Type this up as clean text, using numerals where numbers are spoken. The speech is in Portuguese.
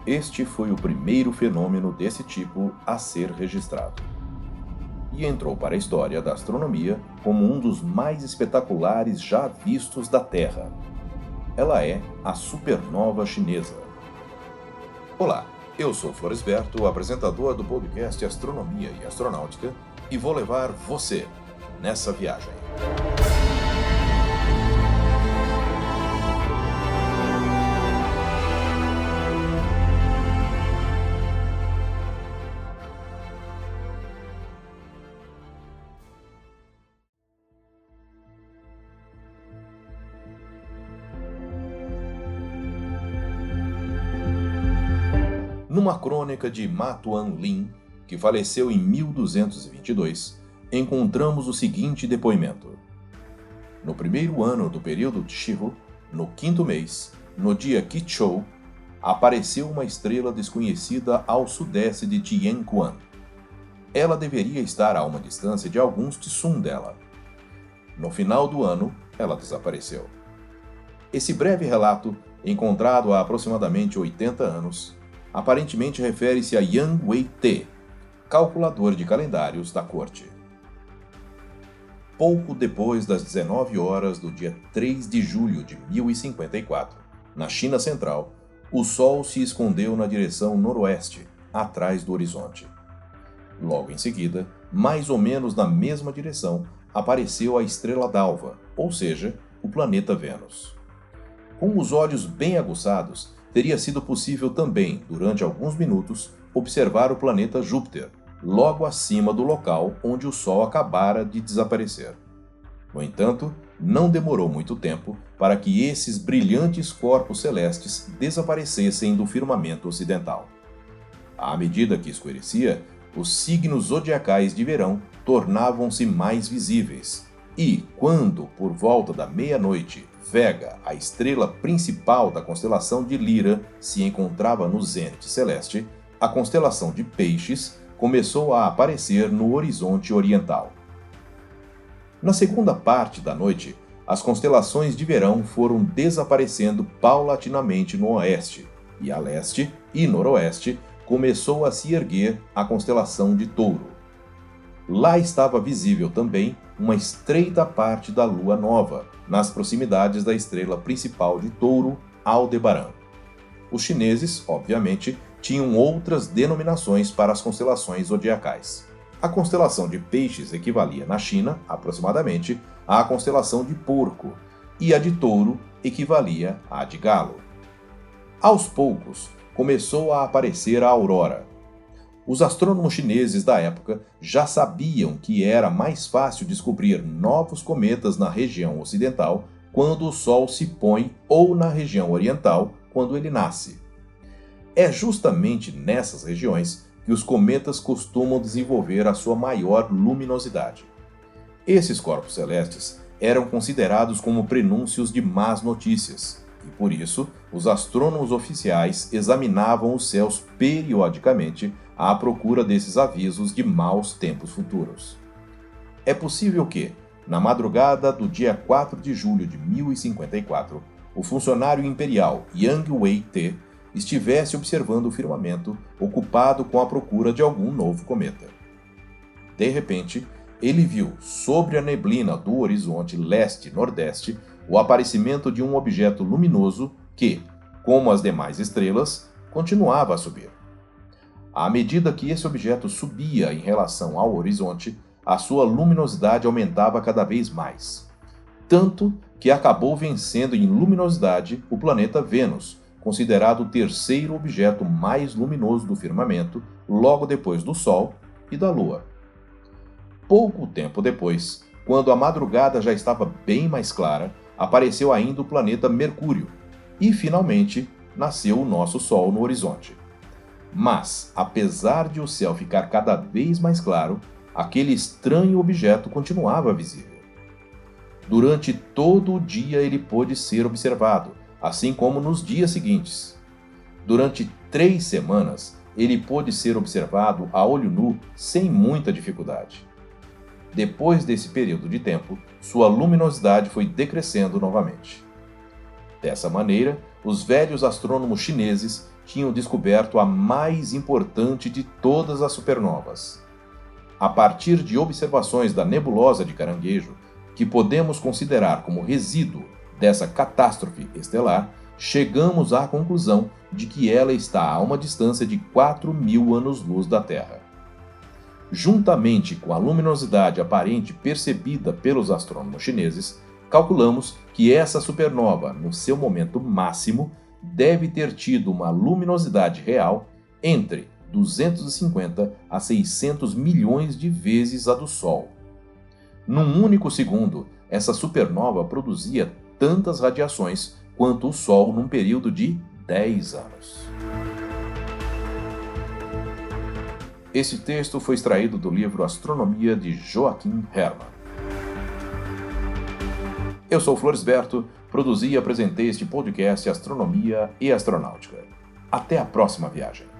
Este foi o primeiro fenômeno desse tipo a ser registrado. E entrou para a história da astronomia como um dos mais espetaculares já vistos da Terra. Ela é a supernova chinesa. Olá, eu sou Floresberto, apresentador do podcast Astronomia e Astronáutica, e vou levar você nessa viagem. Numa crônica de Ma Tuan-lin, que faleceu em 1222, encontramos o seguinte depoimento. No primeiro ano do período Shihu, no quinto mês, no dia Qichou, apareceu uma estrela desconhecida ao sudeste de Tianquan. Ela deveria estar a uma distância de alguns Tsun dela. No final do ano, ela desapareceu. Esse breve relato, encontrado há aproximadamente 80 anos, aparentemente refere-se a Yang Wei-te, calculador de calendários da corte. Pouco depois das 19 horas do dia 3 de julho de 1054, na China Central, o Sol se escondeu na direção noroeste, atrás do horizonte. Logo em seguida, mais ou menos na mesma direção, apareceu a estrela d'alva, ou seja, o planeta Vênus. Com os olhos bem aguçados, teria sido possível também, durante alguns minutos, observar o planeta Júpiter, logo acima do local onde o Sol acabara de desaparecer. No entanto, não demorou muito tempo para que esses brilhantes corpos celestes desaparecessem do firmamento ocidental. À medida que escurecia, os signos zodiacais de verão tornavam-se mais visíveis, e quando, por volta da meia-noite, Vega, a estrela principal da constelação de Lira, se encontrava no zênite celeste, a constelação de Peixes começou a aparecer no horizonte oriental. Na segunda parte da noite, as constelações de verão foram desaparecendo paulatinamente no oeste, e a leste e noroeste começou a se erguer a constelação de Touro. Lá estava visível também uma estreita parte da Lua Nova, nas proximidades da estrela principal de Touro, Aldebaran. Os chineses, obviamente, tinham outras denominações para as constelações zodiacais. A constelação de Peixes equivalia na China, aproximadamente, à constelação de Porco, e a de Touro equivalia à de Galo. Aos poucos, começou a aparecer a aurora. Os astrônomos chineses da época já sabiam que era mais fácil descobrir novos cometas na região ocidental quando o Sol se põe ou na região oriental quando ele nasce. É justamente nessas regiões que os cometas costumam desenvolver a sua maior luminosidade. Esses corpos celestes eram considerados como prenúncios de más notícias, e por isso os astrônomos oficiais examinavam os céus periodicamente à procura desses avisos de maus tempos futuros. É possível que, na madrugada do dia 4 de julho de 1054, o funcionário imperial Yang Wei-te estivesse observando o firmamento, ocupado com a procura de algum novo cometa. De repente, ele viu, sobre a neblina do horizonte leste-nordeste, o aparecimento de um objeto luminoso que, como as demais estrelas, continuava a subir. À medida que esse objeto subia em relação ao horizonte, a sua luminosidade aumentava cada vez mais, tanto que acabou vencendo em luminosidade o planeta Vênus, considerado o terceiro objeto mais luminoso do firmamento, logo depois do Sol e da Lua. Pouco tempo depois, quando a madrugada já estava bem mais clara, apareceu ainda o planeta Mercúrio, e finalmente nasceu o nosso Sol no horizonte. Mas, apesar de o céu ficar cada vez mais claro, aquele estranho objeto continuava visível. Durante todo o dia ele pôde ser observado, assim como nos dias seguintes. Durante 3 semanas, ele pôde ser observado a olho nu sem muita dificuldade. Depois desse período de tempo, sua luminosidade foi decrescendo novamente. Dessa maneira, os velhos astrônomos chineses tinham descoberto a mais importante de todas as supernovas. A partir de observações da nebulosa de Caranguejo, que podemos considerar como resíduo dessa catástrofe estelar, chegamos à conclusão de que ela está a uma distância de 4.000 anos-luz da Terra. Juntamente com a luminosidade aparente percebida pelos astrônomos chineses, calculamos que essa supernova, no seu momento máximo, deve ter tido uma luminosidade real entre 250 a 600 milhões de vezes a do Sol. Num único segundo, essa supernova produzia tantas radiações quanto o Sol num período de 10 anos. Esse texto foi extraído do livro Astronomia de Joachim Herrmann. Eu sou Floresberto, produzi e apresentei este podcast Astronomia e Astronáutica. Até a próxima viagem.